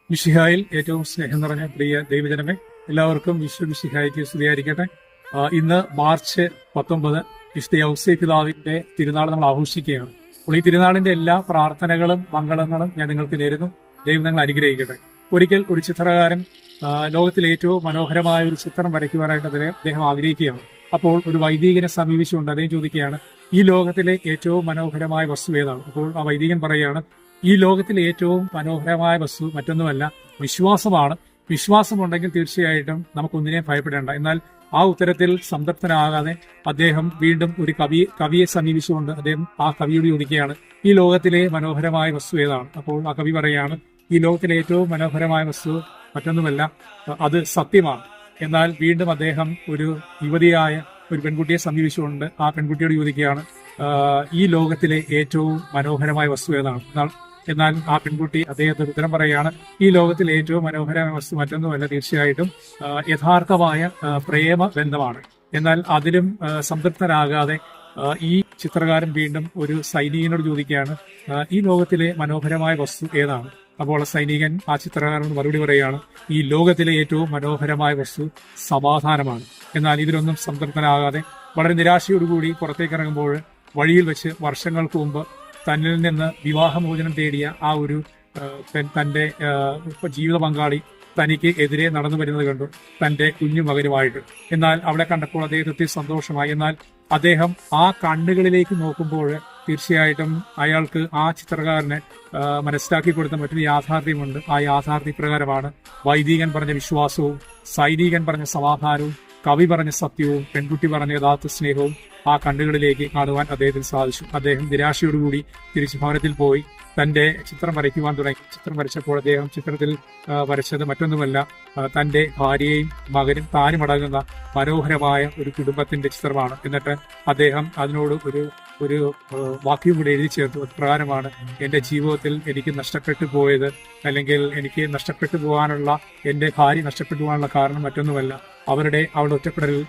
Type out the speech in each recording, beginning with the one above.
മിശിഹായിൽ ഏറ്റവും സ്നേഹം നിറഞ്ഞ പ്രിയ ദൈവജനമേ, എല്ലാവർക്കും മിശിഹായ്ക്ക് സ്തുതിയായിരിക്കട്ടെ. ഇന്ന് മാർച്ച് 19 വിശുദ്ധ യൗസേപ്പ് പിതാവിന്റെ തിരുനാൾ നമ്മൾ ആഘോഷിക്കുകയാണ്. അപ്പോൾ ഈ തിരുനാളിന്റെ എല്ലാ പ്രാർത്ഥനകളും മംഗളങ്ങളും ഞാൻ നിങ്ങൾക്ക് നേരുന്നു. ദൈവം നിങ്ങൾ അനുഗ്രഹിക്കട്ടെ. ഒരിക്കൽ ഒരു ചിത്രകാരൻ ലോകത്തിലെ ഏറ്റവും മനോഹരമായ ഒരു ചിത്രം വരയ്ക്കുവാനായിട്ട് അദ്ദേഹം ആഗ്രഹിക്കുകയാണ്. അപ്പോൾ ഒരു വൈദികനെ സമീപിച്ചുകൊണ്ട് അദ്ദേഹം ചോദിക്കുകയാണ്, ഈ ലോകത്തിലെ ഏറ്റവും മനോഹരമായ വസ്തു ഏതാണ്? അപ്പോൾ ആ വൈദികൻ പറയുകയാണ്, ഈ ലോകത്തിലെ ഏറ്റവും മനോഹരമായ വസ്തു മറ്റൊന്നുമല്ല, വിശ്വാസമാണ്. വിശ്വാസമുണ്ടെങ്കിൽ തീർച്ചയായിട്ടും നമുക്കൊന്നിനെയും ഭയപ്പെടേണ്ട. എന്നാൽ ആ ഉത്തരത്തിൽ സംതൃപ്തനാകാതെ അദ്ദേഹം വീണ്ടും ഒരു കവിയെ സമീപിച്ചുകൊണ്ട് അദ്ദേഹം ആ കവിയോട് ചോദിക്കുകയാണ്, ഈ ലോകത്തിലെ മനോഹരമായ വസ്തു ഏതാണ്? അപ്പോൾ ആ കവി പറയുകയാണ്, ഈ ലോകത്തിലെ ഏറ്റവും മനോഹരമായ വസ്തു മറ്റൊന്നുമല്ല, അത് സത്യമാണ്. എന്നാൽ വീണ്ടും അദ്ദേഹം ഒരു യുവതിയായ ഒരു പെൺകുട്ടിയെ സമീപിച്ചുകൊണ്ട് ആ പെൺകുട്ടിയോട് ചോദിക്കുകയാണ്, ഈ ലോകത്തിലെ ഏറ്റവും മനോഹരമായ വസ്തു ഏതാണ്? എന്നാൽ ആ പെൺകുട്ടി അദ്ദേഹത്തിന് ഉത്തരം പറയുകയാണ്, ഈ ലോകത്തിലെ ഏറ്റവും മനോഹരമായ വസ്തു മറ്റൊന്നുമല്ല, തീർച്ചയായിട്ടും യഥാർത്ഥമായ പ്രേമ ബന്ധമാണ്. എന്നാൽ അതിലും സംതൃപ്തനാകാതെ ഈ ചിത്രകാരൻ വീണ്ടും ഒരു സൈനികനോട് ചോദിക്കുകയാണ്, ഈ ലോകത്തിലെ മനോഹരമായ വസ്തു ഏതാണ്? അപ്പോൾ സൈനികൻ ആ ചിത്രകാരനോട് മറുപടി പറയുകയാണ്, ഈ ലോകത്തിലെ ഏറ്റവും മനോഹരമായ വസ്തു സമാധാനമാണ്. എന്നാൽ ഇതിലൊന്നും സംതൃപ്തനാകാതെ വളരെ നിരാശയോടുകൂടി പുറത്തേക്ക് ഇറങ്ങുമ്പോൾ വഴിയിൽ വെച്ച് വർഷങ്ങൾക്ക് മുമ്പ് തന്നിൽ നിന്ന് വിവാഹമോചനം തേടിയ ആ ഒരു തന്റെ ജീവിത പങ്കാളി തനിക്ക് എതിരെ നടന്നു വരുന്നത് കണ്ടു, തന്റെ കുഞ്ഞു മകനുമായിട്ട്. എന്നാൽ അവിടെ കണ്ടപ്പോൾ അദ്ദേഹത്തിന് സന്തോഷമായി. എന്നാൽ അദ്ദേഹം ആ കണ്ണുകളിലേക്ക് നോക്കുമ്പോൾ തീർച്ചയായിട്ടും അയാൾക്ക് ആ ചിത്രകാരനെ മനസ്സിലാക്കി കൊടുത്ത മറ്റൊരു യാഥാർത്ഥ്യമുണ്ട്. ആ യാഥാർത്ഥ്യപ്രകാരമാണ് വൈദികൻ പറഞ്ഞ വിശ്വാസവും, സൈനികൻ പറഞ്ഞ സമാധാനവും, കവി പറഞ്ഞ സത്യവും, പെൺകുട്ടി പറഞ്ഞ യഥാർത്ഥ സ്നേഹവും ആ കണ്ണുകളിലേക്ക് കാണുവാൻ അദ്ദേഹത്തിന് സാധിച്ചു. അദ്ദേഹം നിരാശയോടുകൂടി തിരിച്ചു ഭവനത്തിൽ പോയി തന്റെ ചിത്രം വരയ്ക്കുവാൻ തുടങ്ങി. ചിത്രം വരച്ചപ്പോൾ അദ്ദേഹം ചിത്രത്തിൽ വരച്ചത് മറ്റൊന്നുമല്ല, തന്റെ ഭാര്യയും മകനും താനും അടങ്ങുന്ന മനോഹരമായ ഒരു കുടുംബത്തിന്റെ ചിത്രമാണ്. എന്നിട്ട് അദ്ദേഹം അതിനോട് ഒരു വാക്യം കൂടെ എഴുതി ചേർത്തു. പ്രകാരമാണ്, എന്റെ ജീവിതത്തിൽ എനിക്ക് നഷ്ടപ്പെട്ടു പോയത്, അല്ലെങ്കിൽ എനിക്ക് നഷ്ടപ്പെട്ടു പോകാനുള്ള, എന്റെ ഭാര്യ നഷ്ടപ്പെട്ടു പോകാനുള്ള കാരണം മറ്റൊന്നുമല്ല, അവളുടെ ഒറ്റപ്പെടലിൽ,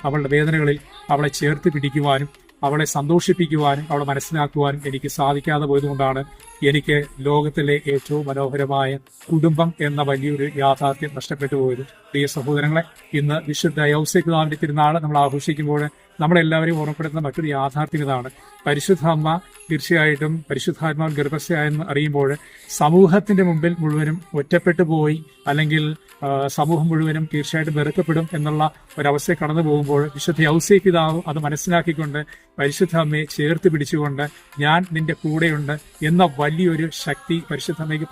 അവളുടെ വേദനകളിൽ അവളെ ചേർത്ത് പിടിക്കുവാനും അവളെ സന്തോഷിപ്പിക്കുവാനും അവളെ മനസ്സിലാക്കുവാനും എനിക്ക് സാധിക്കാതെ പോയതുകൊണ്ടാണ് എനിക്ക് ലോകത്തിലെ ഏറ്റവും മനോഹരമായ കുടുംബം എന്ന വലിയൊരു യാഥാർത്ഥ്യം നഷ്ടപ്പെട്ടു പോയത്. പ്രിയ സഹോദരങ്ങളെ, ഇന്ന് വിശുദ്ധ യൗസേപ്പ് പിതാവിന്റെ തിരുനാൾ നമ്മൾ ആഘോഷിക്കുമ്പോൾ നമ്മളെല്ലാവരെയും ഓർമ്മപ്പെടുത്തുന്ന മറ്റൊരു യാഥാർത്ഥ്യം ഇതാണ്. പരിശുദ്ധ അമ്മ തീർച്ചയായിട്ടും പരിശുദ്ധാത്മാവിൽ ഗർഭസ്ഥയായെന്ന് അറിയുമ്പോൾ സമൂഹത്തിന്റെ മുമ്പിൽ മുഴുവനും ഒറ്റപ്പെട്ടു പോയി, അല്ലെങ്കിൽ സമൂഹം മുഴുവനും തീർച്ചയായിട്ടും വെറുക്കപ്പെടും എന്നുള്ള ഒരവസ്ഥയെ കടന്നു പോകുമ്പോൾ വിശുദ്ധ യൗസേപ്പ് പിതാവ് അത് മനസ്സിലാക്കിക്കൊണ്ട് പരിശുദ്ധ അമ്മയെ ചേർത്ത് പിടിച്ചുകൊണ്ട് ഞാൻ നിന്റെ കൂടെയുണ്ട് എന്ന വലിയൊരു ശക്തി പരിശുദ്ധ അമ്മയ്ക്ക്